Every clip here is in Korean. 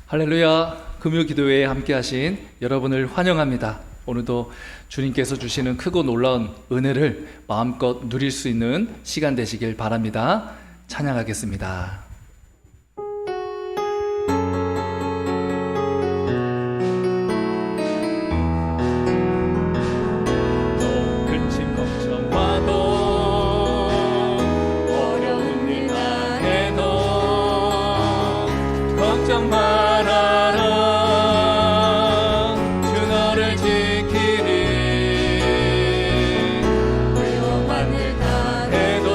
할렐루야. 금요기도회에 함께 하신 여러분을 환영합니다. 오늘도 주님께서 주시는 크고 놀라운 은혜를 마음껏 누릴 수 있는 시간 되시길 바랍니다. 찬양하겠습니다. 걱정 말아라. 주 너를 지키리. 위험한 일 당해도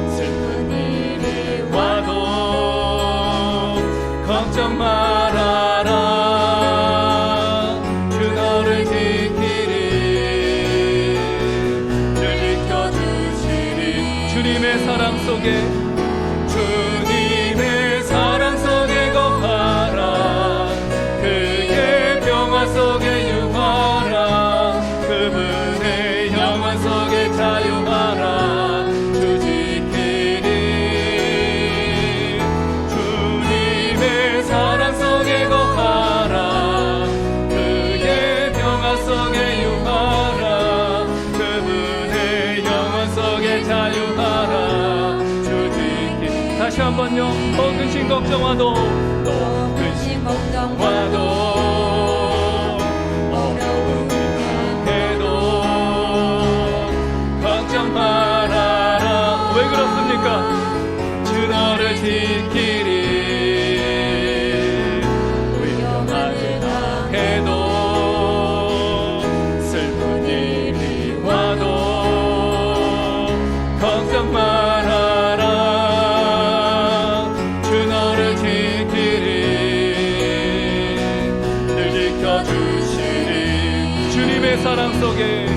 슬픈 일이 와도 걱정 말아라. 주 너를 지키리. 늘 지켜주시리. 주님의 사랑 속에 사랑 속에 거하라. 그의 평화 속에 유하라. 그분의 영원 속에 자유하라. 주 지키리. 주님 근심 걱정와도 근심 걱정과도 어려움을 당해도 걱정 말아라. 왜 그렇습니까? 주 너를 지키리. 위험하게 당해도 슬픈 일이 와도 걱정 말아라. 주 너를 지키리. 늘 지켜주시리. 주님의 사랑 속에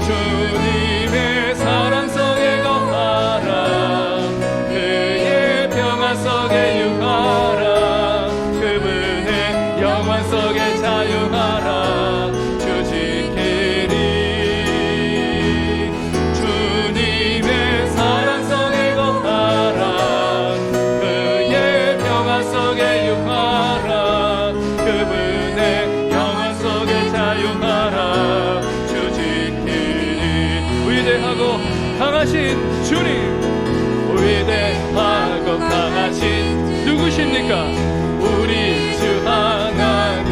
주님의 사랑 속에 거하라. 그의 평화 속에 유하라. 그분의 영원 속에 자유하라. 주 지키리. 주님의 사랑 속에 거하라. 그의 평화 속에 유하라. 그분의 영원 속에 자유하라. 주 지키리. 위대하고 강하신 주님, 위대하고 강하신 누구십니까? 우리 주 하나님.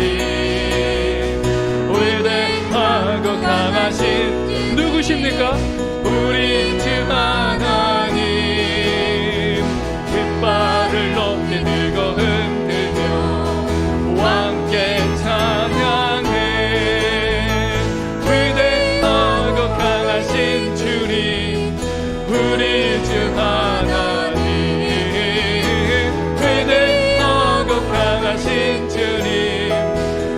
위대하고 강하신 누구십니까? 우리 주 하나님. 깃발을 높이 들고 흔들며 함께 찬양해. 위대하고 강하신 주님, 우리 주 하나님. 위대하고 강하신 주님,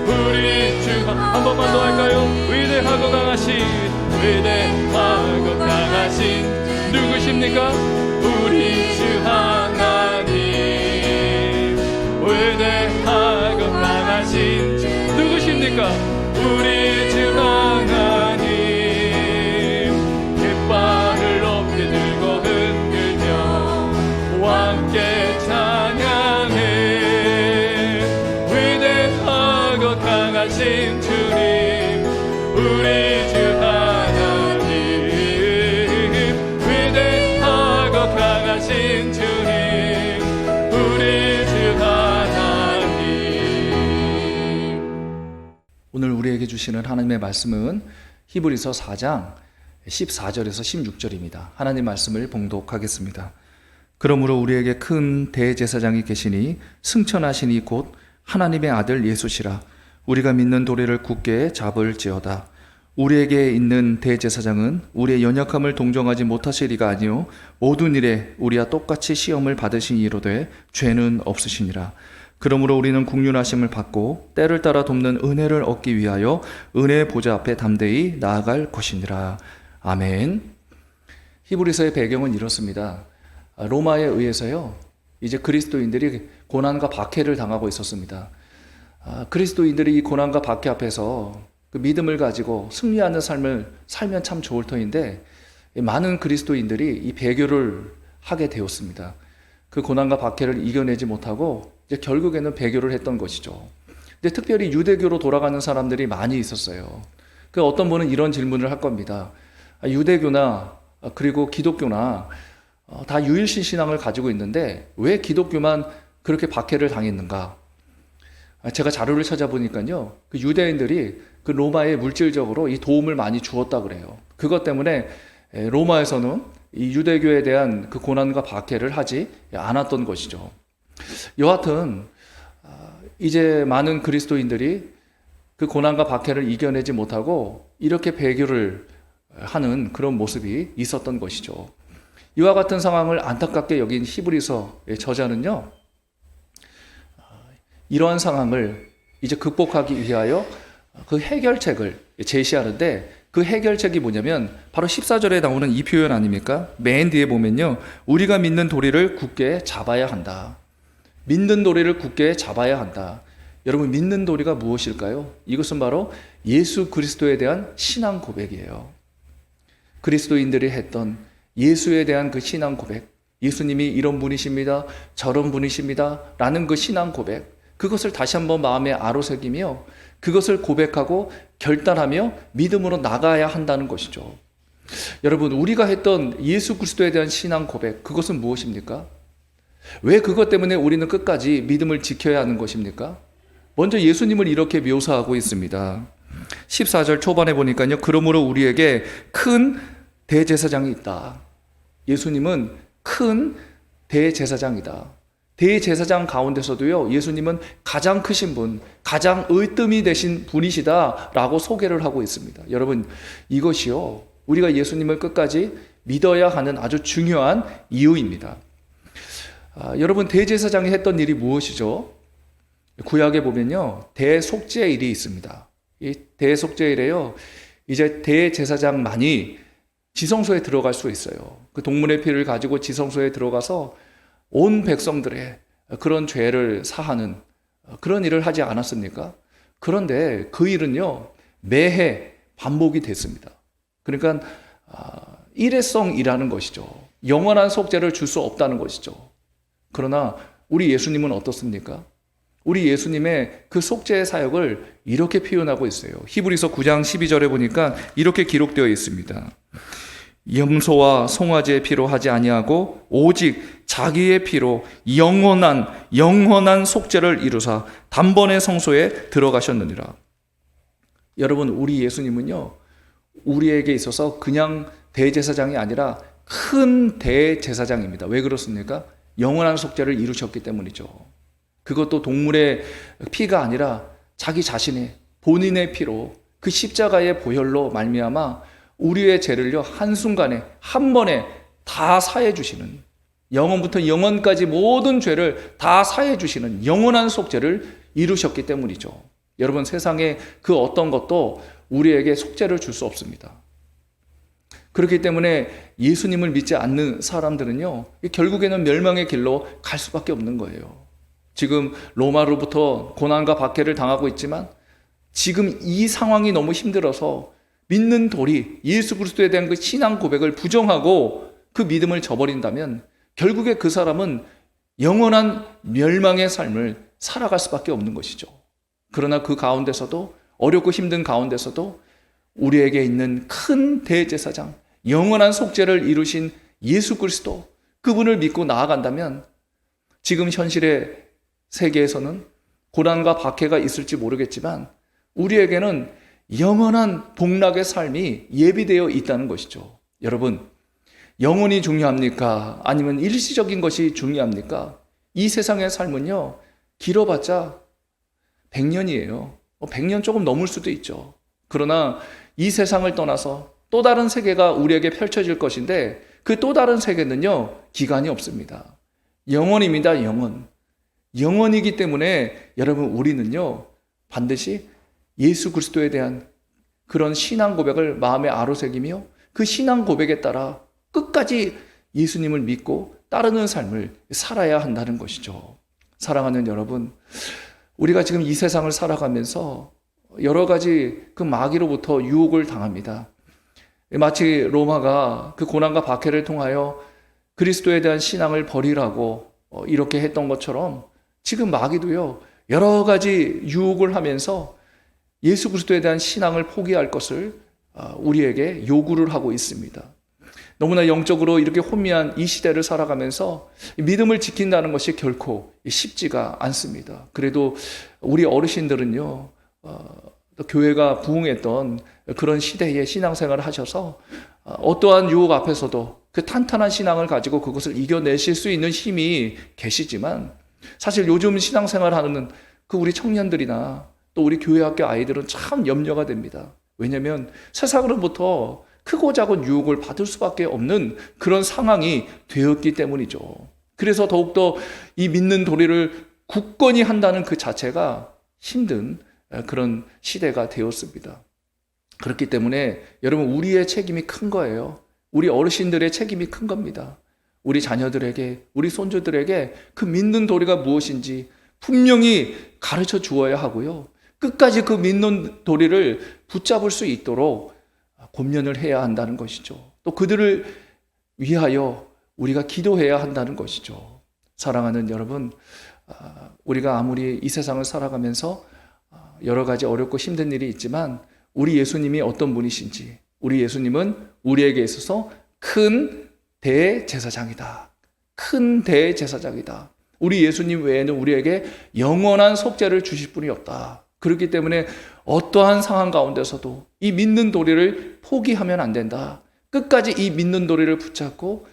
우리 주 한 번만 더 할까요? 위대하고 강하신 누구십니까? 우리 주 하나님. 위대하고 강하신 누구십니까? 우리 주 하나님. 깃발을 높이 들고 흔들며 함께 찬양해. 위대하고 강하신 주님, 우리 주 하나님. 위대하고 강하신 주님, 우리 주 하나님. 오늘 우리에게 주시는 하나님의 말씀은 히브리서 4장 14절에서 16절입니다. 하나님 말씀을 봉독하겠습니다. 그러므로 우리에게 큰 대제사장이 계시니 승천하시니 곧 하나님의 아들 예수시라. 우리가 믿는 도리를 굳게 잡을지어다. 우리에게 있는 대제사장은 우리의 연약함을 동정하지 못하시리가 아니요 모든 일에 우리와 똑같이 시험을 받으신 이로되 죄는 없으시니라. 그러므로 우리는 국률하심을 받고 때를 따라 돕는 은혜를 얻기 위하여 은혜의 보좌 앞에 담대히 나아갈 것이니라. 아멘. 히브리서의 배경은 이렇습니다. 로마에 의해서요, 이제 그리스도인들이 고난과 박해를 당하고 있었습니다. 그리스도인들이 이 고난과 박해 앞에서 그 믿음을 가지고 승리하는 삶을 살면 참 좋을 터인데, 많은 그리스도인들이 이 배교를 하게 되었습니다. 그 고난과 박해를 이겨내지 못하고 이제 결국에는 배교를 했던 것이죠. 근데 특별히 유대교로 돌아가는 사람들이 많이 있었어요. 그 어떤 분은 이런 질문을 할 겁니다. 유대교나 그리고 기독교나 다 유일신 신앙을 가지고 있는데 왜 기독교만 그렇게 박해를 당했는가? 제가 자료를 찾아보니까요, 그 유대인들이 그 로마에 물질적으로 이 도움을 많이 주었다 그래요. 그것 때문에 로마에서는 이 유대교에 대한 그 고난과 박해를 하지 않았던 것이죠. 여하튼 이제 많은 그리스도인들이 그 고난과 박해를 이겨내지 못하고 이렇게 배교를 하는 그런 모습이 있었던 것이죠. 이와 같은 상황을 안타깝게 여긴 히브리서의 저자는요, 이러한 상황을 이제 극복하기 위하여 그 해결책을 제시하는데, 그 해결책이 뭐냐면 바로 14절에 나오는 이 표현 아닙니까? 맨 뒤에 보면요, 우리가 믿는 도리를 굳게 잡아야 한다. 믿는 도리를 굳게 잡아야 한다. 여러분, 믿는 도리가 무엇일까요? 이것은 바로 예수 그리스도에 대한 신앙 고백이에요. 그리스도인들이 했던 예수에 대한 그 신앙 고백, 예수님이 이런 분이십니다, 저런 분이십니다 라는 그 신앙 고백, 그것을 다시 한번 마음에 아로새기며 그것을 고백하고 결단하며 믿음으로 나가야 한다는 것이죠. 여러분, 우리가 했던 예수 그리스도에 대한 신앙 고백, 그것은 무엇입니까? 왜 그것 때문에 우리는 끝까지 믿음을 지켜야 하는 것입니까? 먼저 예수님을 이렇게 묘사하고 있습니다. 14절 초반에 보니까요. 그러므로 우리에게 큰 대제사장이 있다. 예수님은 큰 대제사장이다. 대제사장 가운데서도요, 예수님은 가장 크신 분, 가장 으뜸이 되신 분이시다라고 소개를 하고 있습니다. 여러분, 이것이요, 우리가 예수님을 끝까지 믿어야 하는 아주 중요한 이유입니다. 여러분, 대제사장이 했던 일이 무엇이죠? 구약에 보면요, 대속죄일이 있습니다. 이 대속죄일에요, 이제 대제사장만이 지성소에 들어갈 수 있어요. 그 동물의 피를 가지고 지성소에 들어가서 온 백성들의 그런 죄를 사하는 그런 일을 하지 않았습니까? 그런데 그 일은요, 매해 반복이 됐습니다. 그러니까 일회성이라는 것이죠. 영원한 속죄를 줄 수 없다는 것이죠. 그러나 우리 예수님은 어떻습니까? 우리 예수님의 그 속죄의 사역을 이렇게 표현하고 있어요. 히브리서 9장 12절에 보니까 이렇게 기록되어 있습니다. 염소와 송아지의 피로 하지 아니하고 오직 자기의 피로 영원한 속죄를 이루사 단번에 성소에 들어가셨느니라. 여러분, 우리 예수님은요, 우리에게 있어서 그냥 대제사장이 아니라 큰 대제사장입니다. 왜 그렇습니까? 영원한 속죄를 이루셨기 때문이죠. 그것도 동물의 피가 아니라 자기 자신의 본인의 피로 그 십자가의 보혈로 말미암아 우리의 죄를요, 한순간에 한 번에 다 사해 주시는, 영원부터 영원까지 모든 죄를 다 사해 주시는 영원한 속죄를 이루셨기 때문이죠. 여러분, 세상에 그 어떤 것도 우리에게 속죄를 줄 수 없습니다. 그렇기 때문에 예수님을 믿지 않는 사람들은요, 결국에는 멸망의 길로 갈 수밖에 없는 거예요. 지금 로마로부터 고난과 박해를 당하고 있지만 지금 이 상황이 너무 힘들어서 믿는 도리, 예수 그리스도에 대한 그 신앙 고백을 부정하고 그 믿음을 저버린다면 결국에 그 사람은 영원한 멸망의 삶을 살아갈 수밖에 없는 것이죠. 그러나 그 가운데서도, 어렵고 힘든 가운데서도 우리에게 있는 큰 대제사장, 영원한 속죄를 이루신 예수 그리스도, 그분을 믿고 나아간다면 지금 현실의 세계에서는 고난과 박해가 있을지 모르겠지만 우리에게는 영원한 복락의 삶이 예비되어 있다는 것이죠. 여러분, 영혼이 중요합니까? 아니면 일시적인 것이 중요합니까? 이 세상의 삶은요, 길어봤자 100년이에요. 100년 조금 넘을 수도 있죠. 그러나 이 세상을 떠나서 또 다른 세계가 우리에게 펼쳐질 것인데 그 또 다른 세계는요, 기간이 없습니다. 영원입니다, 영원. 영원이기 때문에 여러분, 우리는요, 반드시 예수 그리스도에 대한 그런 신앙 고백을 마음에 아로새기며 그 신앙 고백에 따라 끝까지 예수님을 믿고 따르는 삶을 살아야 한다는 것이죠. 사랑하는 여러분, 우리가 지금 이 세상을 살아가면서 여러 가지 그 마귀로부터 유혹을 당합니다. 마치 로마가 그 고난과 박해를 통하여 그리스도에 대한 신앙을 버리라고 이렇게 했던 것처럼 지금 마귀도요, 여러 가지 유혹을 하면서 예수 그리스도에 대한 신앙을 포기할 것을 우리에게 요구를 하고 있습니다. 너무나 영적으로 이렇게 혼미한 이 시대를 살아가면서 믿음을 지킨다는 것이 결코 쉽지가 않습니다. 그래도 우리 어르신들은요, 교회가 부흥했던 그런 시대에 신앙생활을 하셔서 어떠한 유혹 앞에서도 그 탄탄한 신앙을 가지고 그것을 이겨내실 수 있는 힘이 계시지만 사실 요즘 신앙생활하는 그 우리 청년들이나 또 우리 교회학교 아이들은 참 염려가 됩니다. 왜냐하면 세상으로부터 크고 작은 유혹을 받을 수밖에 없는 그런 상황이 되었기 때문이죠. 그래서 더욱더 이 믿는 도리를 굳건히 한다는 그 자체가 힘든 그런 시대가 되었습니다. 그렇기 때문에 여러분, 우리의 책임이 큰 거예요. 우리 어르신들의 책임이 큰 겁니다. 우리 자녀들에게, 우리 손주들에게 그 믿는 도리가 무엇인지 분명히 가르쳐 주어야 하고요. 끝까지 그 믿는 도리를 붙잡을 수 있도록 권면을 해야 한다는 것이죠. 또 그들을 위하여 우리가 기도해야 한다는 것이죠. 사랑하는 여러분, 우리가 아무리 이 세상을 살아가면서 여러 가지 어렵고 힘든 일이 있지만 우리 예수님이 어떤 분이신지, 우리 예수님은 우리에게 있어서 큰 대제사장이다. 큰 대제사장이다. 우리 예수님 외에는 우리에게 영원한 속죄를 주실 분이 없다. 그렇기 때문에 어떠한 상황 가운데서도 이 믿는 도리를 포기하면 안 된다. 끝까지 이 믿는 도리를 붙잡고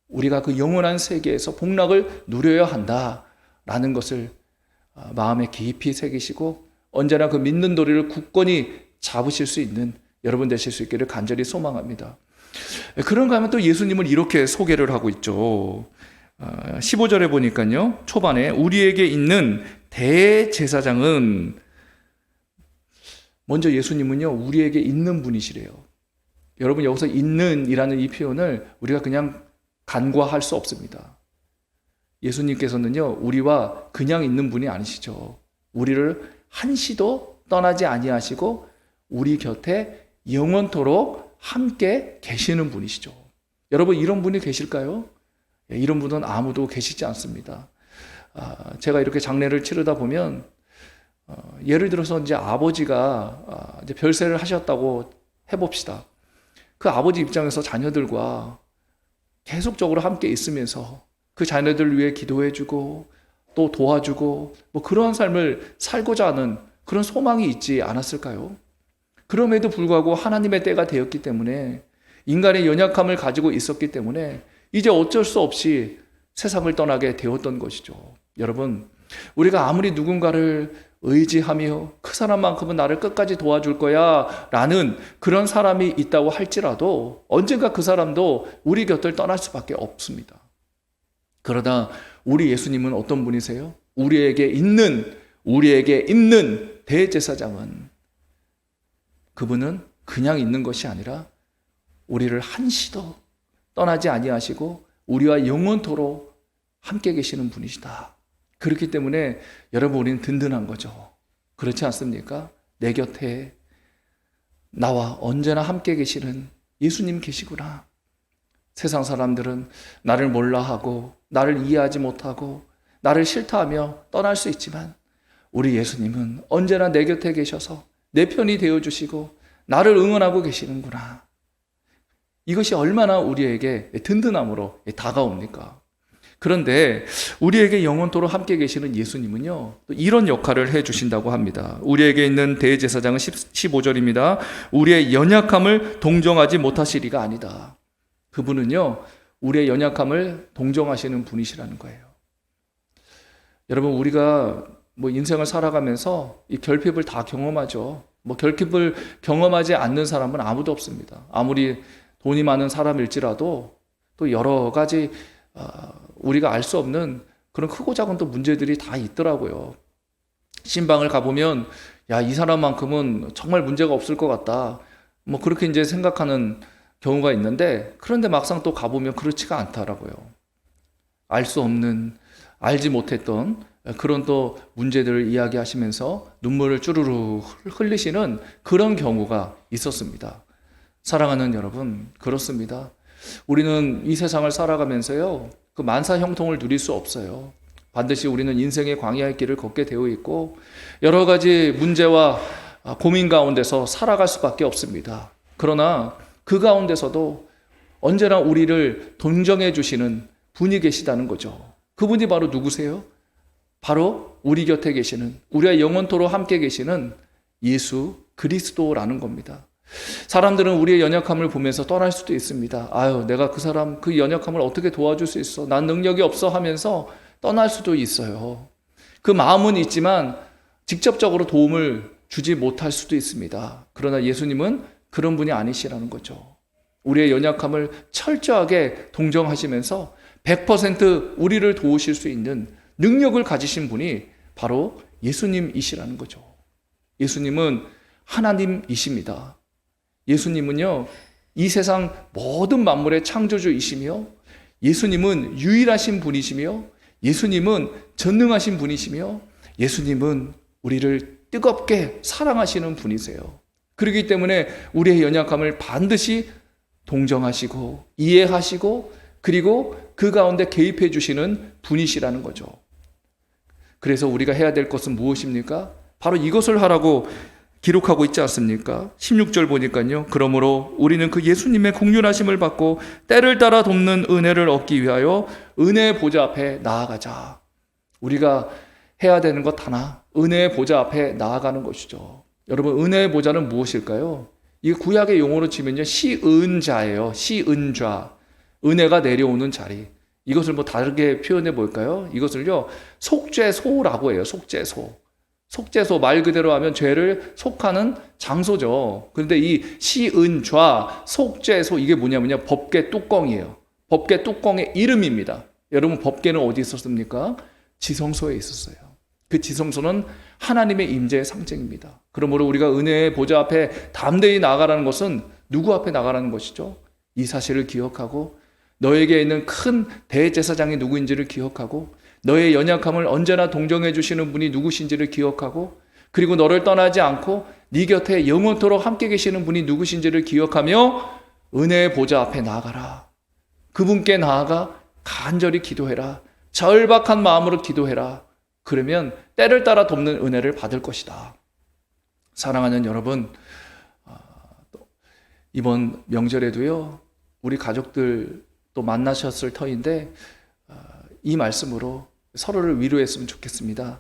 우리가 그 영원한 세계에서 복락을 누려야 한다라는 것을 마음에 깊이 새기시고 언제나 그 믿는 도리를 굳건히 잡으실 수 있는 여러분 되실 수 있기를 간절히 소망합니다. 그런가 하면 또 예수님을 이렇게 소개를 하고 있죠. 15절에 보니까요, 초반에 우리에게 있는 대제사장은, 먼저 예수님은요 우리에게 있는 분이시래요. 여러분, 여기서 있는이라는 이 표현을 우리가 그냥 간과할 수 없습니다. 예수님께서는요 우리와 그냥 있는 분이 아니시죠. 우리를 한시도 떠나지 아니하시고 우리 곁에 영원토록 함께 계시는 분이시죠. 여러분, 이런 분이 계실까요? 이런 분은 아무도 계시지 않습니다. 제가 이렇게 장례를 치르다 보면 예를 들어서 이제 아버지가 이제 별세를 하셨다고 해봅시다. 그 아버지 입장에서 자녀들과 계속적으로 함께 있으면서 그 자녀들 위해 기도해주고 또 도와주고 뭐 그러한 삶을 살고자 하는 그런 소망이 있지 않았을까요? 그럼에도 불구하고 하나님의 때가 되었기 때문에, 인간의 연약함을 가지고 있었기 때문에 이제 어쩔 수 없이 세상을 떠나게 되었던 것이죠. 여러분, 우리가 아무리 누군가를 의지하며 그 사람만큼은 나를 끝까지 도와줄 거야 라는 그런 사람이 있다고 할지라도 언젠가 그 사람도 우리 곁을 떠날 수밖에 없습니다. 그러나 우리 예수님은 어떤 분이세요? 우리에게 있는 대제사장은, 그분은 그냥 있는 것이 아니라 우리를 한시도 떠나지 아니하시고 우리와 영원토록 함께 계시는 분이시다. 그렇기 때문에 여러분, 우리는 든든한 거죠. 그렇지 않습니까? 내 곁에 나와 언제나 함께 계시는 예수님 계시구나. 세상 사람들은 나를 몰라하고 나를 이해하지 못하고 나를 싫다하며 떠날 수 있지만 우리 예수님은 언제나 내 곁에 계셔서 내 편이 되어주시고 나를 응원하고 계시는구나. 이것이 얼마나 우리에게 든든함으로 다가옵니까? 그런데 우리에게 영원토록 함께 계시는 예수님은요 또 이런 역할을 해주신다고 합니다. 우리에게 있는 대제사장은 15절입니다. 우리의 연약함을 동정하지 못하시리가 아니다. 그분은요 우리의 연약함을 동정하시는 분이시라는 거예요. 여러분, 우리가 뭐 인생을 살아가면서 이 결핍을 다 경험하죠. 뭐 결핍을 경험하지 않는 사람은 아무도 없습니다. 아무리 돈이 많은 사람일지라도 또 여러 가지 우리가 알 수 없는 그런 크고 작은 또 문제들이 다 있더라고요. 신방을 가보면 야, 이 사람만큼은 정말 문제가 없을 것 같다. 뭐 그렇게 이제 생각하는 경우가 있는데, 그런데 막상 또 가보면 그렇지가 않더라고요. 알 수 없는, 알지 못했던 그런 또 문제들을 이야기하시면서 눈물을 쭈루루 흘리시는 그런 경우가 있었습니다. 사랑하는 여러분, 그렇습니다. 우리는 이 세상을 살아가면서요 그 만사 형통을 누릴 수 없어요. 반드시 우리는 인생의 광야의 길을 걷게 되어 있고 여러 가지 문제와 고민 가운데서 살아갈 수밖에 없습니다. 그러나 그 가운데서도 언제나 우리를 동정해 주시는 분이 계시다는 거죠. 그분이 바로 누구세요? 바로 우리 곁에 계시는, 우리와 영원토록 함께 계시는 예수 그리스도라는 겁니다. 사람들은 우리의 연약함을 보면서 떠날 수도 있습니다. 아유, 내가 그 사람 그 연약함을 어떻게 도와줄 수 있어? 난 능력이 없어 하면서 떠날 수도 있어요. 그 마음은 있지만 직접적으로 도움을 주지 못할 수도 있습니다. 그러나 예수님은 그런 분이 아니시라는 거죠. 우리의 연약함을 철저하게 동정하시면서 100% 우리를 도우실 수 있는 능력을 가지신 분이 바로 예수님이시라는 거죠. 예수님은 하나님이십니다. 예수님은요, 이 세상 모든 만물의 창조주이시며, 예수님은 유일하신 분이시며, 예수님은 전능하신 분이시며, 예수님은 우리를 뜨겁게 사랑하시는 분이세요. 그렇기 때문에 우리의 연약함을 반드시 동정하시고 이해하시고 그리고 그 가운데 개입해 주시는 분이시라는 거죠. 그래서 우리가 해야 될 것은 무엇입니까? 바로 이것을 하라고 기록하고 있지 않습니까? 16절 보니까요. 그러므로 우리는 그 예수님의 공륜하심을 받고 때를 따라 돕는 은혜를 얻기 위하여 은혜의 보좌 앞에 나아가자. 우리가 해야 되는 것 하나, 은혜의 보좌 앞에 나아가는 것이죠. 여러분, 은혜의 보좌는 무엇일까요? 이 구약의 용어로 치면요, 시은자예요. 시은좌. 은혜가 내려오는 자리. 이것을 뭐 다르게 표현해 볼까요? 이것을요, 속죄소라고 해요. 속죄소. 속죄소, 말 그대로 하면 죄를 속하는 장소죠. 그런데 이 시은좌, 속죄소, 이게 뭐냐면요, 법궤 뚜껑이에요. 법궤 뚜껑의 이름입니다. 여러분, 법궤는 어디 있었습니까? 지성소에 있었어요. 그 지성소는 하나님의 임재의 상징입니다. 그러므로 우리가 은혜의 보좌 앞에 담대히 나아가라는 것은 누구 앞에 나가라는 것이죠? 이 사실을 기억하고 너에게 있는 큰 대제사장이 누구인지를 기억하고 너의 연약함을 언제나 동정해 주시는 분이 누구신지를 기억하고 그리고 너를 떠나지 않고 네 곁에 영원토록 함께 계시는 분이 누구신지를 기억하며 은혜의 보좌 앞에 나아가라. 그분께 나아가 간절히 기도해라. 절박한 마음으로 기도해라. 그러면 때를 따라 돕는 은혜를 받을 것이다. 사랑하는 여러분, 이번 명절에도요, 우리 가족들 또 만나셨을 터인데 이 말씀으로 서로를 위로했으면 좋겠습니다.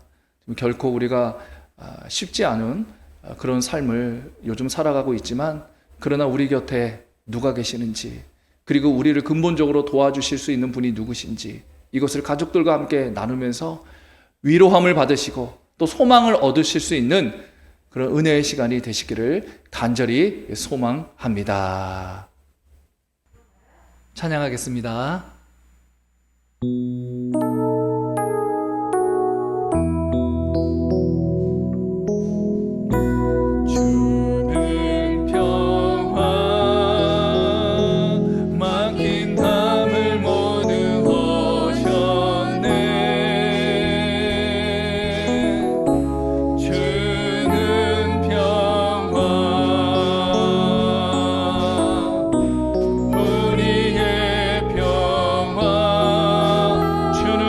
결코 우리가 쉽지 않은 그런 삶을 요즘 살아가고 있지만 그러나 우리 곁에 누가 계시는지 그리고 우리를 근본적으로 도와주실 수 있는 분이 누구신지 이것을 가족들과 함께 나누면서 위로함을 받으시고 또 소망을 얻으실 수 있는 그런 은혜의 시간이 되시기를 간절히 소망합니다. 찬양하겠습니다. 주는 평화 막힌 담을 모두 오셨네. 주는 평화 우리의 평화 주는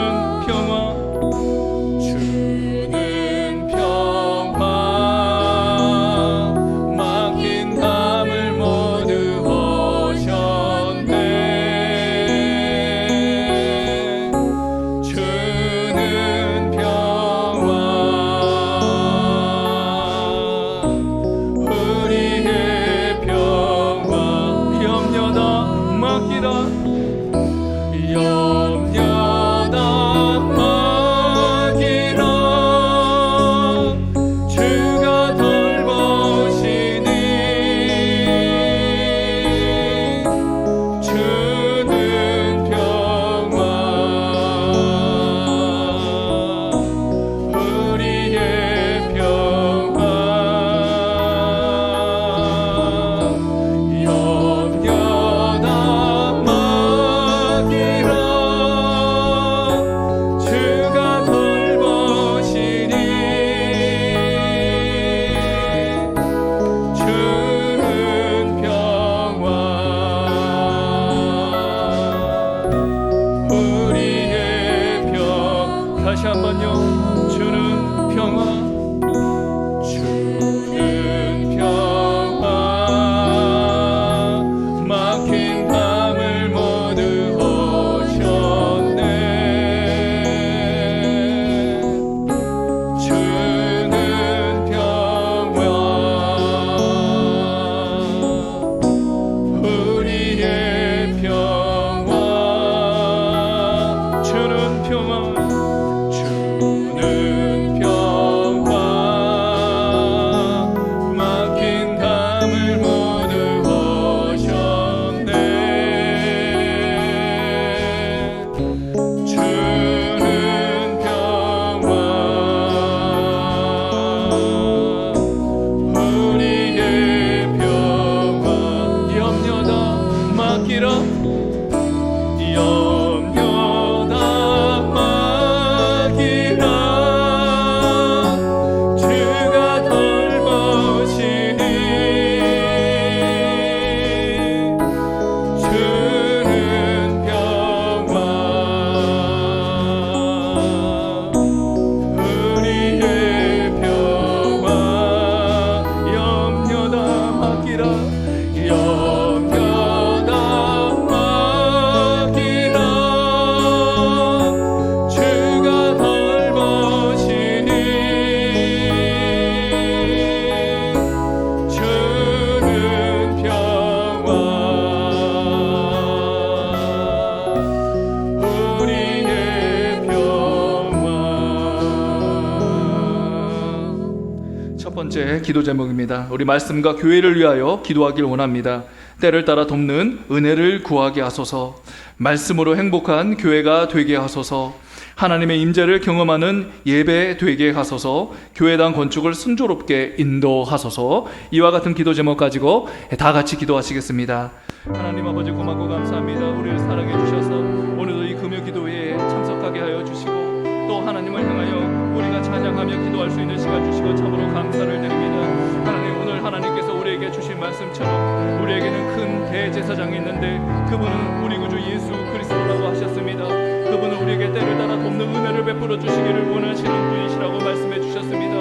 번째 기도 제목입니다. 우리 말씀과 교회를 위하여 기도하길 원합니다. 때를 따라 돕는 은혜를 구하게 하소서. 말씀으로 행복한 교회가 되게 하소서. 하나님의 임재를 경험하는 예배 되게 하소서. 교회당 건축을 순조롭게 인도하소서. 이와 같은 기도 제목 가지고 다 같이 기도하시겠습니다. 하나님 아버지 고맙고 감사합니다. 우리를 사랑해 주셔서 오늘도 이 금요 기도회에 참석하게 하여 주시고 또 하나님을 향하여 우리가 찬양하며 기도할 수 있는 시간 주시고 참으로 감사를 드립니다. 하나님, 오늘 하나님께서 우리에게 주신 말씀처럼 우리에게는 큰 대제사장이 있는데 그분은 우리 구주 예수 그리스도라고 하셨습니다. 그분은 우리에게 때를 따라 돕는 은혜를 베풀어 주시기를 원하시는 분이시라고 말씀해 주셨습니다.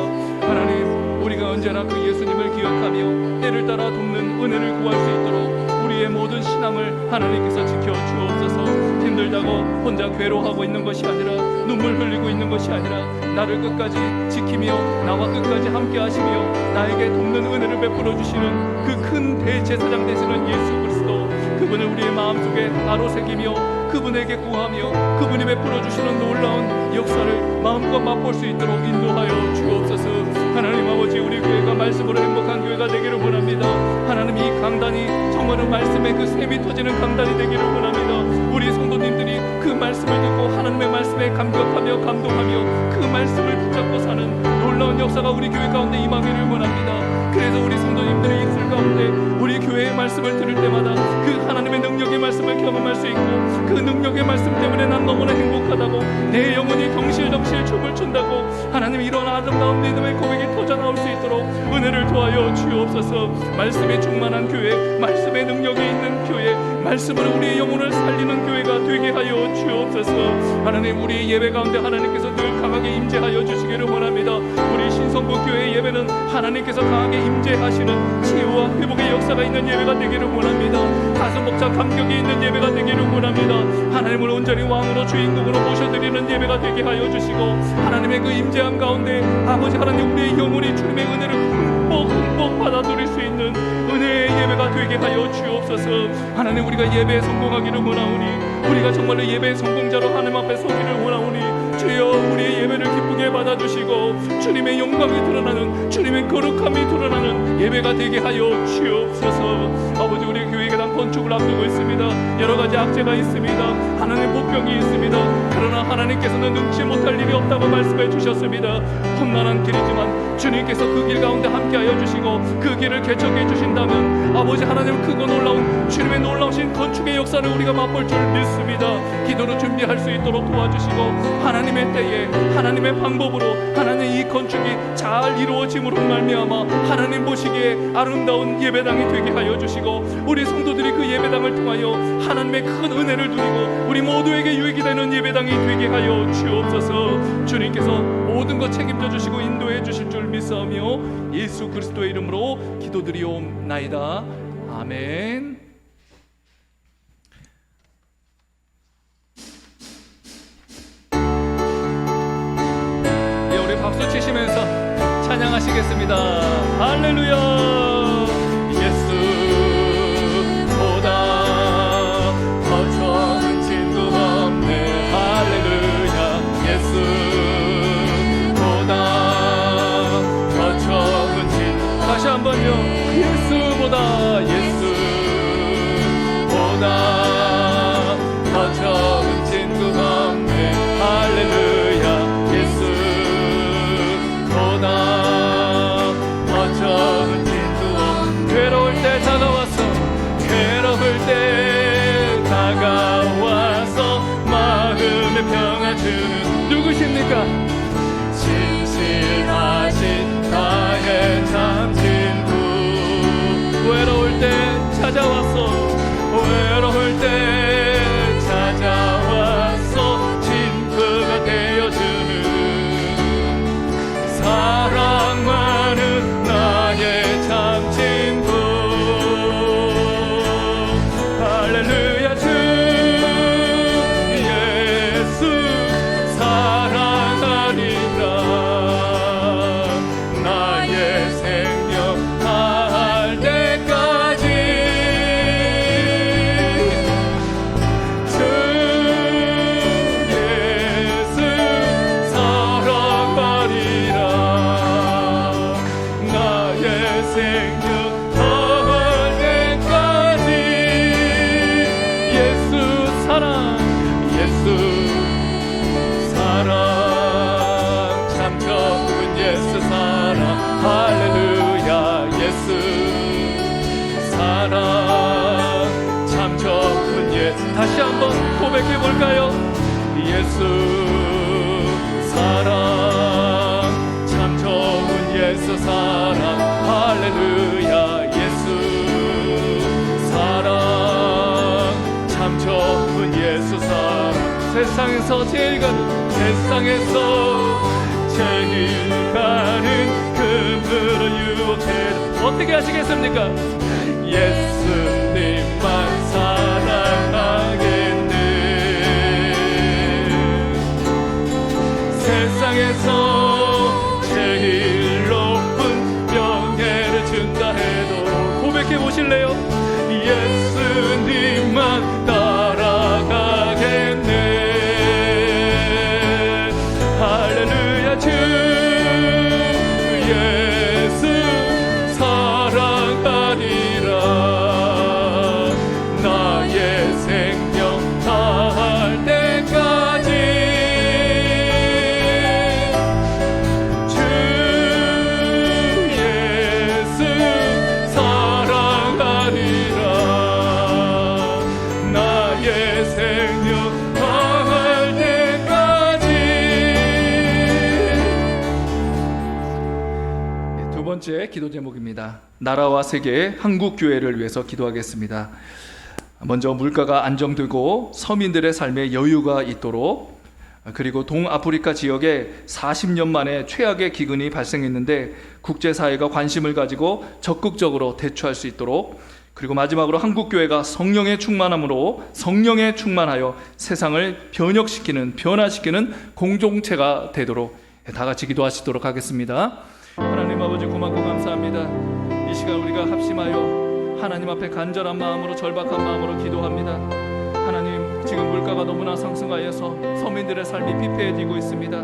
하나님, 우리가 언제나 그 예수님을 기억하며 때를 따라 돕는 은혜를 구할 수 있도록 우리의 모든 신앙을 하나님께서 지켜 주옵소서. 힘들다고 혼자 괴로워하고 있는 것이 아니라 눈물 흘리고 있는 것이 아니라 나를 끝까지 지키며 나와 끝까지 함께 하시며 나에게 돕는 은혜를 베풀어 주시는 그 큰 대제사장 되시는 예수 그리스도, 그분을 우리의 마음속에 따로 새기며 그분에게 구하며 그분이 베풀어 주시는 놀라운 역사를 마음껏 맛볼 수 있도록 인도하여 주옵소서. 하나님 아버지, 우리 교회가 말씀으로 행복한 교회가 되기를 원합니다. 하나님, 이 강단이 정말로 말씀의 그 샘이 터지는 강단이 되기를 원합니다. 우리 성도님들이 그 말씀을 듣고 하나님의 말씀에 감격하며 감동하며 그 말씀을 붙잡고 사는 놀라운 역사가 우리 교회 가운데 임하기를 원합니다. 그래서 우리 성도님들의 입술 가운데 우리 교회의 말씀을 들을 때마다 그 하나님의 능력의 말씀을 경험할 수 있고 그 능력의 말씀 때문에 난 너무나 행복하다고, 내 영혼이 덩실덩실 춤을 춘다고, 하나님 이런 아름다운 믿음의 고백이 터져나올 수 있도록 은혜를 도하여 주옵소서. 말씀에 충만한 교회, 말씀의 능력이 있는 교회, 말씀으로 우리의 영혼을 살리는 교회가 되게 하여 주옵소서. 하나님, 우리의 예배 가운데 하나님께서 늘 강하게 임재하여 주시기를 원합니다. 우리 신성부 교회의 예배는 하나님께서 강하게 임재하시는 치유와 회복의 역사가 있는 예배가 되기를 원합니다. 가슴 벅찬 감격이 있는 예배가 되기를 원합니다. 하나님을 온전히 왕으로 주인공으로 모셔드리는 예배가 되게 하여 주시고 하나님의 그 임재함 가운데 아버지 하나님, 우리의 영혼이 주님의 은혜를 흠뻑 받아 누릴 수 있는 은혜의 예배가 되게 하여 주옵소서. 하나님, 우리가 예배에 성공하기를 원하오니, 우리가 정말로 예배의 성공자로 하나님 앞에 서기를 원하오니 주여, 우리의 예배를 기쁘게 받아주시고 주님의 영광이 드러나는, 주님의 거룩함이 드러나는 예배가 되게 하여 주옵소서. 아버지, 우리 교회 계단 건축을 앞두고 있습니다. 여러 가지 악재가 있습니다. 하나님, 보병이 있습니다. 그러나 하나님께서는 능치 못할 일이 없다고 말씀해 주셨습니다. 험난한 길이지만 주님께서 그 길 가운데 함께하여 주시고 그 길을 개척해 주신다면 아버지 하나님, 크고 놀라운 주님의 놀라우신 건축의 역사를 우리가 맛볼 줄 믿습니다. 기도로 준비할 수 있도록 도와주시고 하나님의 때에 하나님의 방법으로 하나님 이 건축이 잘 이루어짐으로 말미암아 하나님 보시기에 아름다운 예배당이 되게 하여 주시고 우리 성도들이 그 예배당을 통하여 하나님의 큰 은혜를 누리고 우리 모두에게 유익이 되는 예배당이 되게 하여 주옵소서. 주님께서 모든 것 책임져 주시고 인도해 주실 줄 믿사오며 예수 그리스도의 이름으로 기도드리옵나이다. 아멘. 우리 박수 치시면서 찬양하시겠습니다. 할렐루야. 예수보다 더 좋은 친구 없네. 할렐루야. 예수보다 더 좋은 친구. 다시 한번요. 예수보다 더 좋은 친구 없네. 할렐루야. 예수보다 더 좋은 친구 예수 사랑 할렐루야 예수 사랑 참 좋은 예수 다시 한번 고백해 볼까요? 예수 사랑 참 좋은 예수 사랑 할렐루야 예수 사랑 참 좋은 예수 사랑 세상에서 제일 가는 금으로 유혹되는 어떻게 하시겠습니까? 예수님만 사랑하겠네 세상에서 제일 높은 명예를 준다 해도 고백해 보실래요? 예수님만 따라가겠네 할렐루야 주 예수 사랑하리라 나의 생명 다할 때까지 주 예수 사랑하리라 나의 생명 다할 때까지 두 번째 기도 제목입니다. 나라와 세계 한국 교회를 위해서 기도하겠습니다. 먼저 물가가 안정되고 서민들의 삶에 여유가 있도록, 그리고 동아프리카 지역에 40년 만에 최악의 기근이 발생했는데 국제사회가 관심을 가지고 적극적으로 대처할 수 있도록, 그리고 마지막으로 한국교회가 성령의 충만함으로 성령에 충만하여 세상을 변화시키는 공동체가 되도록 다 같이 기도하시도록 하겠습니다. 하나님 아버지 고맙고 감사합니다. 이 시간 우리가 합심하여 하나님 앞에 간절한 마음으로, 절박한 마음으로 기도합니다. 하나님, 지금 물가가 너무나 상승하여서 서민들의 삶이 피폐해지고 있습니다.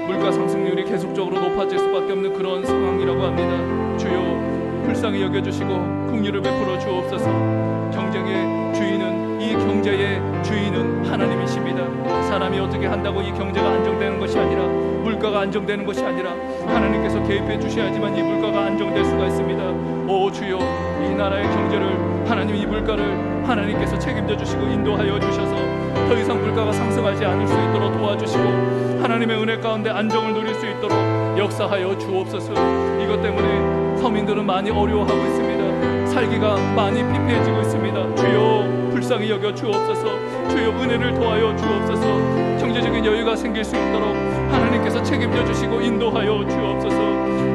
물가 상승률이 계속적으로 높아질 수밖에 없는 그런 상황이라고 합니다. 주여 불쌍히 여겨주시고 긍휼을 베풀어 주옵소서. 경쟁의 주인은, 이 경제의 주인은 하나님이십니다. 사람이 어떻게 한다고 이 경제가 안정되는 것이 아니라, 물가가 안정되는 것이 아니라 하나님께서 개입해 주셔야지만 이 물가가 안정될 수가 있습니다. 오 주여, 이 나라의 경제를, 하나님 이 물가를 하나님께서 책임져 주시고 인도하여 주셔서 더 이상 물가가 상승하지 않을 수 있도록 도와주시고 하나님의 은혜 가운데 안정을 누릴 수 있도록 역사하여 주옵소서. 이것 때문에 서민들은 많이 어려워하고 있습니다. 살기가 많이 피폐해지고 있습니다. 주여 불쌍히 여겨 주옵소서. 주여 은혜를 도하여 주옵소서. 경제적인 여유가 생길 수 있도록 하나님께서 책임져 주시고 인도하여 주옵소서.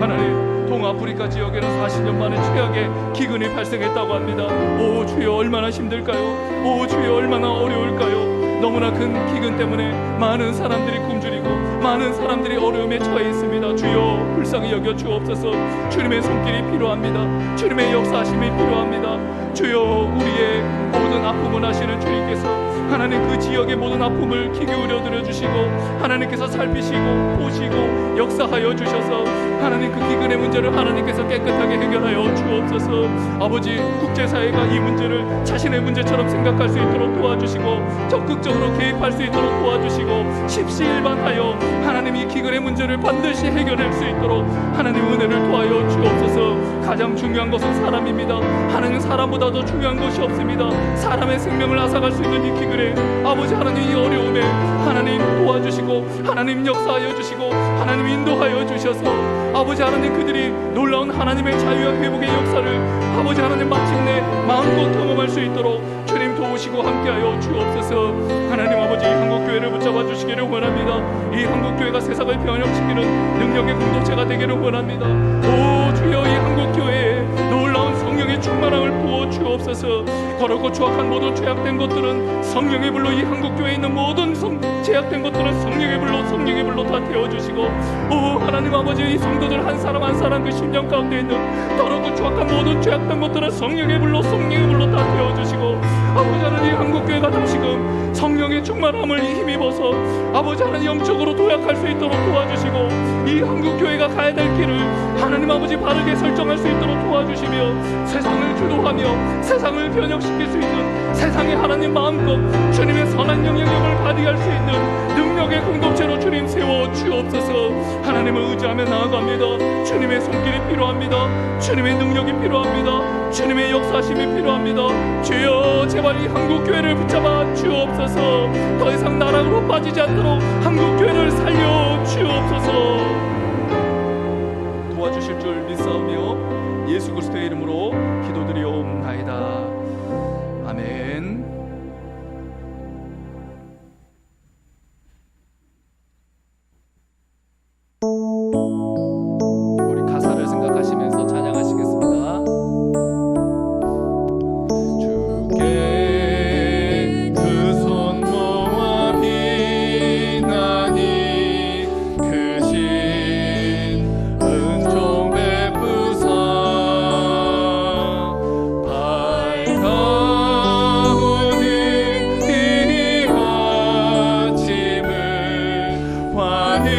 하나님, 동아프리카 지역에는 40년 만에 최악의 기근이 발생했다고 합니다. 오 주여, 얼마나 힘들까요? 오 주여, 얼마나 어려울까요? 너무나 큰 기근 때문에 많은 사람들이 굶주리고 많은 사람들이 어려움에 처해 있습니다. 주여 불쌍히 여겨 주옵소서. 주님의 손길이 필요합니다. 주님의 역사하심이 필요합니다. 주여, 우리의 모든 아픔을 아시는 주님께서 하나님 그 지역의 모든 아픔을 귀 기울여 들어주시고 하나님께서 살피시고 보시고 역사하여 주셔서 하나님 그 기근의 문제를 하나님께서 깨끗하게 해결하여 주옵소서. 아버지, 국제사회가 이 문제를 자신의 문제처럼 생각할 수 있도록 도와주시고 적극적으로 개입할 수 있도록 도와주시고 십시일반하여 하나님 이 기근의 문제를 반드시 해결할 수 있도록 하나님 은혜를 도하여 주옵소서. 가장 중요한 것은 사람입니다. 하나님, 사람보다도 중요한 것이 없습니다. 사람의 생명을 앗아갈 수 있는 이 기근에 아버지 하나님, 이 어려움에 하나님 도와주시고 하나님 역사하여 주시고 하나님 인도하여 주셔서 아버지 하나님, 그들이 놀라운 하나님의 자유와 회복의 역사를 아버지 하나님 마침내 마음껏 경험할 수 있도록 주님 도우시고 함께하여 주옵소서. 하나님 아버지, 한국교회를 붙잡아 주시기를 원합니다. 이 한국교회가 세상을 변혁시키는 능력의 공동체가 되기를 원합니다. 오 주여, 이 한국교회에 놀라운 성령의 충만함을 부어 주옵소서. 거룩고 추악한 모든 죄악된 것들은 성령의 불로, 이 한국교회에 있는 모든 죄악된 것들은 성령의 불로 다 태워주시고 오 하나님 아버지, 이 성도들 한 사람 한 사람 그 심령 가운데 있는 더럽고 추악한 모든 죄악된 것들은 성령의 불로 다 태워주시고 아버지 하나님, 한국교회가 다시금 성령의 충만함을 힘입어서 아버지 하나님 영적으로 도약할 수 있도록 도와주시고 이 한국교회 교회가 가야 될 길을 하나님 아버지 바르게 설정할 수 있도록 도와주시며 세상을 주도하며 세상을 변혁시킬 수 있는 세상의 하나님 마음껏 주님의 선한 영향력을 발휘할 수 있는 능력의 공동체로 주님 세워 주옵소서. 하나님을 의지하며 나아갑니다. 주님의 손길이 필요합니다. 주님의 능력이 필요합니다. 주님의 역사심이 필요합니다. 주여 제발 이 한국교회를 붙잡아 주옵소서. 더 이상 나락으로 빠지지 않도록 한국교회를 살려 주옵소서. 도와주실 줄 믿사오며 예수 그리스도의 이름으로 기도드리옵나이다. 아멘. 우리 가사를 생각하시면서 찬양하시겠습니다. 주께 그 손 모아 비나니 크신 은총 베푸사 밝아오는 이 아침을 환히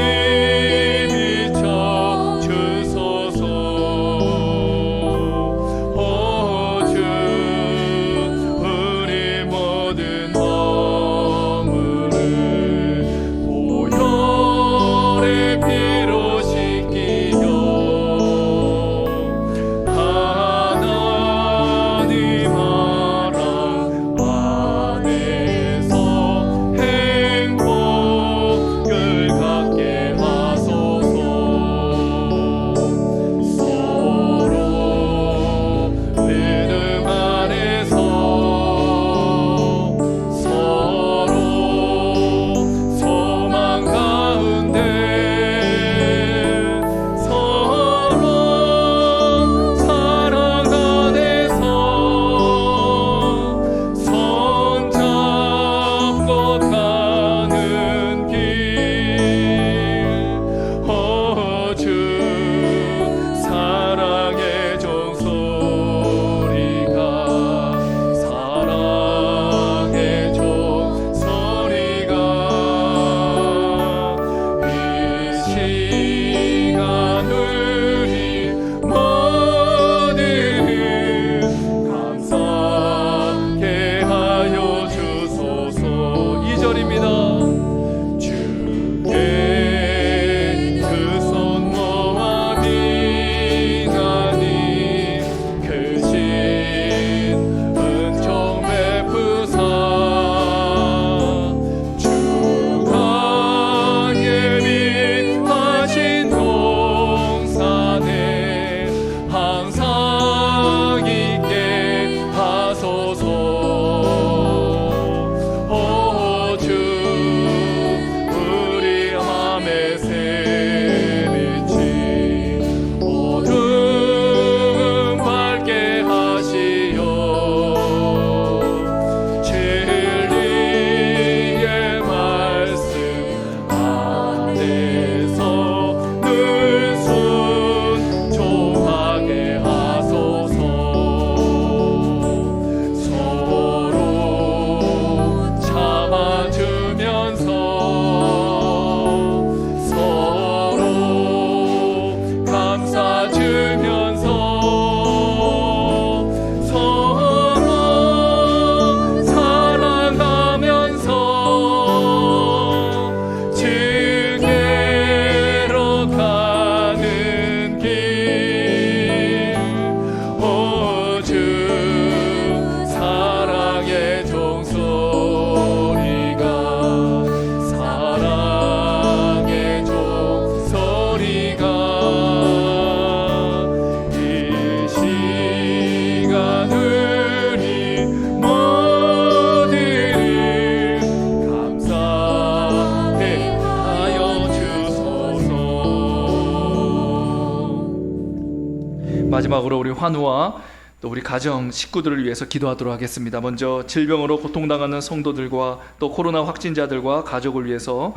마지막으로 우리 환우와 또 우리 가정 식구들을 위해서 기도하도록 하겠습니다. 먼저 질병으로 고통당하는 성도들과 또 코로나 확진자들과 가족을 위해서,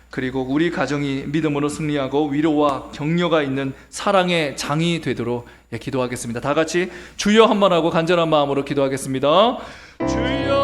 그리고 우리 가정이 믿음으로 승리하고 위로와 격려가 있는 사랑의 장이 되도록 기도하겠습니다. 다 같이 주여 한번 하고 간절한 마음으로 기도하겠습니다. 주여.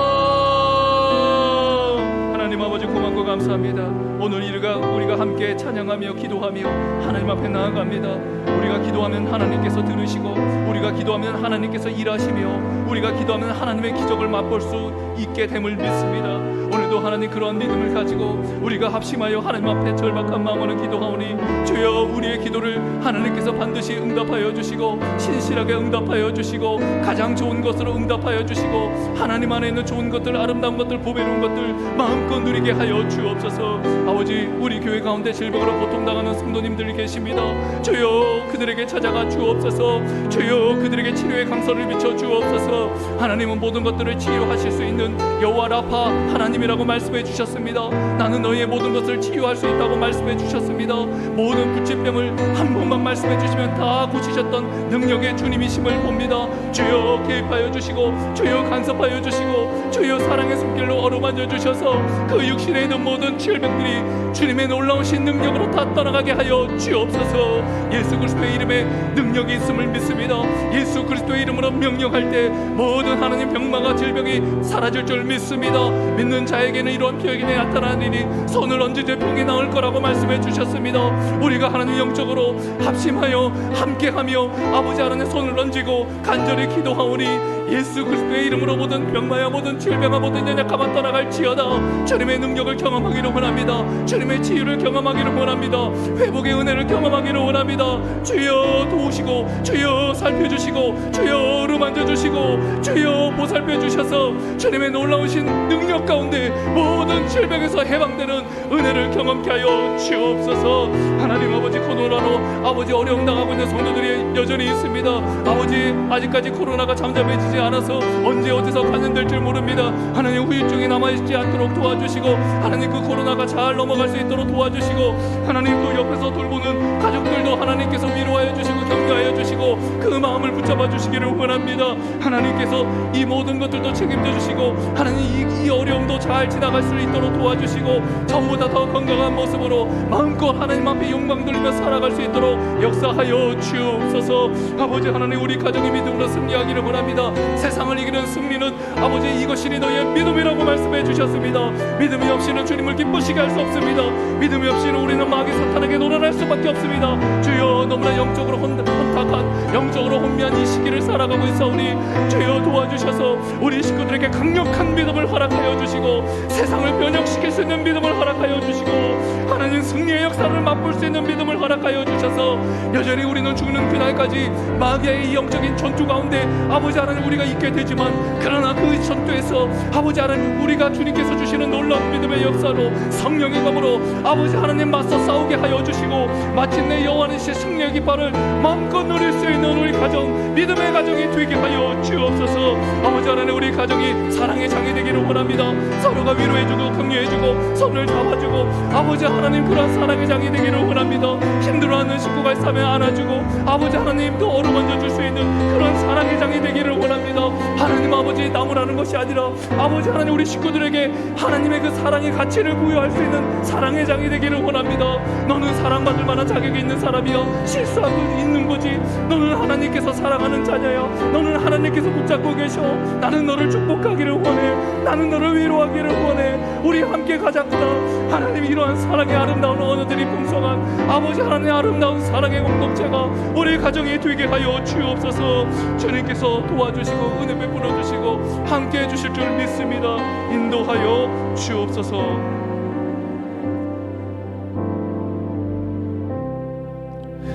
하나님 아버지 고맙고 감사합니다. 오늘 우리가 함께 찬양하며 기도하며 하나님 앞에 나아갑니다. 우리가 기도하면 하나님께서 들으시고, 우리가 기도하면 하나님께서 일하시며, 우리가 기도하면 하나님의 기적을 맛볼 수 있게 됨을 믿습니다. 오늘도 하나님 그러한 믿음을 가지고 우리가 합심하여 하나님 앞에 절박한 마음으로 기도하오니, 주여 우리의 기도를 하나님께서 반드시 응답하여 주시고, 신실하게 응답하여 주시고, 가장 좋은 것으로 응답하여 주시고, 하나님 안에 있는 좋은 것들, 아름다운 것들, 보배로운 것들 마음껏 누리게 하여 주옵소서. 아버지, 우리 교회 가운데 질병으로 고통당하는 성도님들이 계십니다. 주여 그들에게 찾아가 주옵소서. 주여 그들에게 치료의 강선을 비춰 주옵소서. 하나님은 모든 것들을 치유하실 수 있는 여호와 라파 하나님이라고 말씀해 주셨습니다. 나는 너희의 모든 것을 치유할 수 있다고 말씀해 주셨습니다. 모든 부치병을 한 번만 말씀해 주시면 다 고치셨던 능력의 주님이심을 봅니다. 주여 개입하여 주시고, 주여 간섭하여 주시고, 주여 사랑의 손길로 어루만져 주셔서 그 육신에 있는 모든 질병들이 주님의 놀라우신 능력으로 다 떠나가게 하여 주옵소서. 예수 그리스도의 이름에 능력이 있음을 믿습니다. 예수 그리스도의 이름으로 명령할 때 모든 하나님 병마가 질병이 사라질 줄 믿습니다. 믿는 자에게는 이러한 표적이 나타나리니 손을 얹으되 병이 나을 거라고 말씀해 주셨습니다. 우리가 하나님 영적으로 합심하여 함께하며 아버지 하나님 손을 얹고 간절히 기도하오니 예수 그리스도의 이름으로 모든 병마야 모든 질병아 모든 연약함아 떠나갈지어다. 주님의 능력을 경험하기를 원합니다. 주님의 치유를 경험하기를 원합니다. 회복의 은혜를 경험하기를 원합니다. 주여 도우시고, 주여 살펴주시고, 주여 어루만져주시고, 주여 보살펴주셔서 주님의 놀라우신 능력 가운데 모든 질병에서 해방되는 은혜를 경험케 하여 주옵소서. 하나님 아버지, 코로나로 아버지 어려움 당하고 있는 성도들이 여전히 있습니다. 아버지, 아직까지 코로나가 잠잠해지지 않아서 언제 어디서 감염될 줄 모릅니다. 하나님 후유증이 남아있지 않도록 도와주시고, 하나님 그 코로나가 잘 넘어갈 수 있도록 도와주시고, 하나님 그 옆에서 돌보는 가족들도 하나님께서 위로하여 주시고 격려하여 주시고 그 마음을 붙잡아 주시기를 원합니다. 하나님께서 이 모든 것들도 책임져 주시고, 하나님 이 어려움도 잘 지나갈 수 있도록 도와주시고, 전보다 더 건강한 모습으로 마음껏 하나님 앞에 영광 돌리며 살아갈 수 있도록 역사하여 주옵소서. 아버지 하나님, 우리 가정의 믿음으로 승리하기를 원합니다. 세상을 이기는 승리는 아버지 이것이니 너희의 믿음이라고 말씀해 주셨습니다. 믿음이 없이는 주님을 기쁘시게 할 수 없습니다. 믿음이 없이는 우리는 마귀 사탄에게 놀아날 수밖에 없습니다. 주여, 너무나 영적으로 혼탁한, 영적으로 혼미한 이 시기를 살아가고 있사오니 주여 도와주셔서 우리 식구들에게 강력한 믿음을 허락하여 주시고, 세상을 변혁시킬 수 있는 믿음을 허락하여 주시고, 하나님 승리의 역사를 맛볼 수 있는 믿음을 허락하여 주셔서 여전히 우리는 죽는 그날까지 마귀의 이 영적인 전투 가운데 아버지 하나님 우리가 있게 되지만, 그러나 그 전투에서 아버지 하나님 우리가 주님께서 주시는 놀라운 믿음의 역사로 성령의 검으로 아버지 하나님 맞서 싸우게 하여 주시고, 마침내 여호와니시 승리의 깃발을 마음껏 누릴 수 있는 우리 가정, 믿음의 가정이 되게 하여 주옵소서. 아버지 하나님, 우리 가정이 사랑의 장이 되기를 원합니다. 서로가 위로해주고 격려해주고 손을 잡아주고, 아버지 하나님 그러한 사랑의 장이 되기를 원합니다. 힘들어하는 식구가 있으면 안아주고, 아버지 하나님 또 어루만져 줄 수 있는 그런 사랑의 장이 되기를 원합니다. 하나님 아버지, 나무라는 것이 아니라 아버지 하나님 우리 식구들에게 하나님의 그 사랑의 가치를 부여할 수 있는 사랑의 장이 되기를 원합니다. 너는 사랑받을 만한 자격이 있는 사람이야. 실수하고 있는 거지. 너는 하나님께서 사랑하는 자녀야. 너는 하나님께서 붙잡고 계셔. 나는 너를 축복하기를 원해. 나는 너를 위로하기를 원해. 우리 함께 가자꾸나. 하나님, 이러한 사랑의 아름다운 언어들이 풍성한 아버지 하나님의 아름다운 사랑의 공동체가 우리 가정이 되게 하여 주옵소서. 주님께서 도와주시고 은혜 베풀어 주시고 함께 해주실 줄 믿습니다. 인도하여 주옵소서.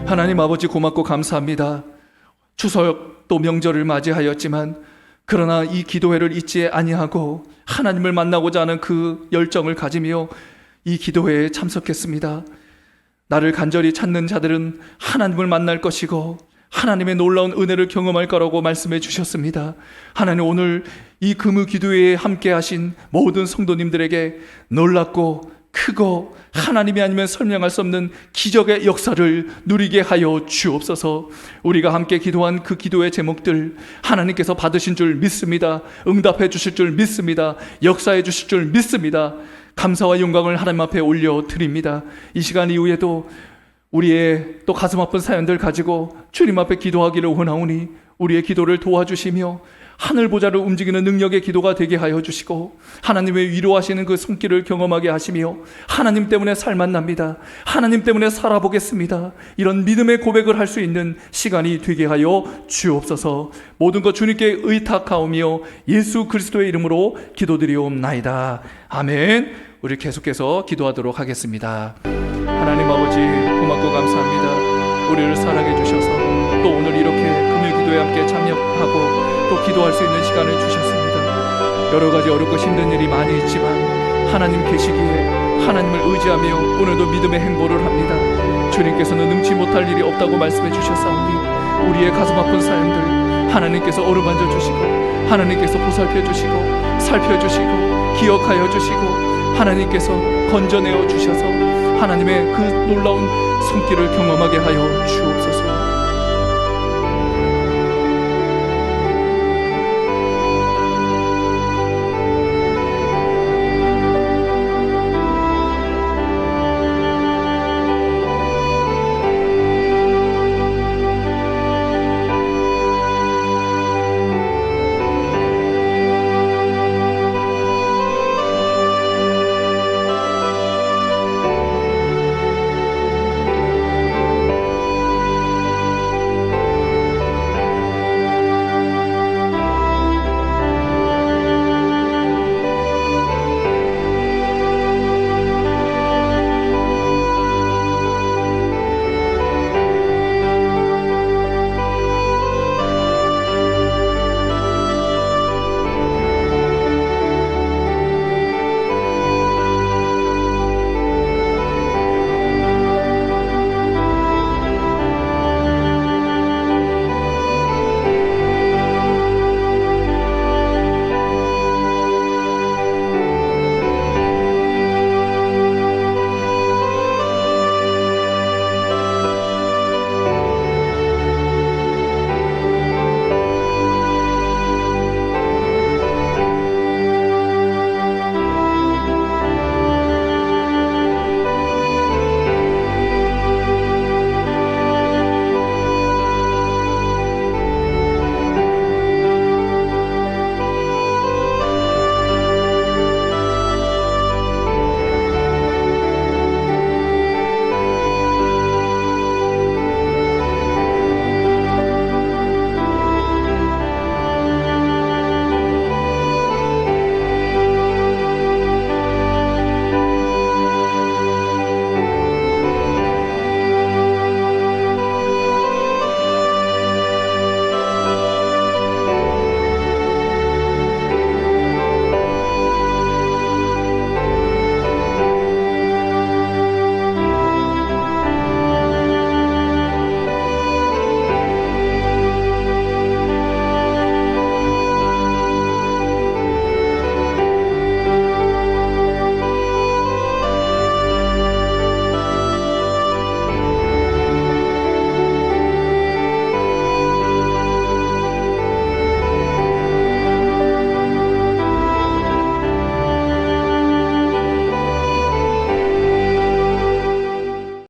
하나님 아버지, 고맙고 감사합니다. 추석 또 명절을 맞이하였지만 그러나 이 기도회를 잊지 아니하고 하나님을 만나고자 하는 그 열정을 가지며 이 기도회에 참석했습니다. 나를 간절히 찾는 자들은 하나님을 만날 것이고 하나님의 놀라운 은혜를 경험할 거라고 말씀해 주셨습니다. 하나님, 오늘 이 금요 기도회에 함께 하신 모든 성도님들에게 놀랍고 크고 하나님이 아니면 설명할 수 없는 기적의 역사를 누리게 하여 주옵소서. 우리가 함께 기도한 그 기도의 제목들 하나님께서 받으신 줄 믿습니다. 응답해 주실 줄 믿습니다. 역사해 주실 줄 믿습니다. 감사와 영광을 하나님 앞에 올려드립니다. 이 시간 이후에도 우리의 또 가슴 아픈 사연들 가지고 주님 앞에 기도하기를 원하오니 우리의 기도를 도와주시며 하늘 보좌를 움직이는 능력의 기도가 되게 하여 주시고 하나님의 위로하시는 그 손길을 경험하게 하시며 하나님 때문에 살만 납니다. 하나님 때문에 살아보겠습니다. 이런 믿음의 고백을 할 수 있는 시간이 되게 하여 주옵소서. 모든 것 주님께 의탁하오며 예수 그리스도의 이름으로 기도드리옵나이다. 아멘. 우리 계속해서 기도하도록 하겠습니다. 하나님 아버지 고맙고 감사합니다. 우리를 사랑해 주셔서 또 오늘 이렇게 금요 기도에 함께 참여하고 또 기도할 수 있는 시간을 주셨습니다. 여러 가지 어렵고 힘든 일이 많이 있지만 하나님 계시기에 하나님을 의지하며 오늘도 믿음의 행보를 합니다. 주님께서는 능치 못할 일이 없다고 말씀해 주셨사오니 우리의 가슴 아픈 사연들 하나님께서 어루만져 주시고 하나님께서 보살펴 주시고 살펴주시고 기억하여 주시고 하나님께서 건져내어 주셔서 하나님의 그 놀라운 손길을 경험하게 하여 주옵소서.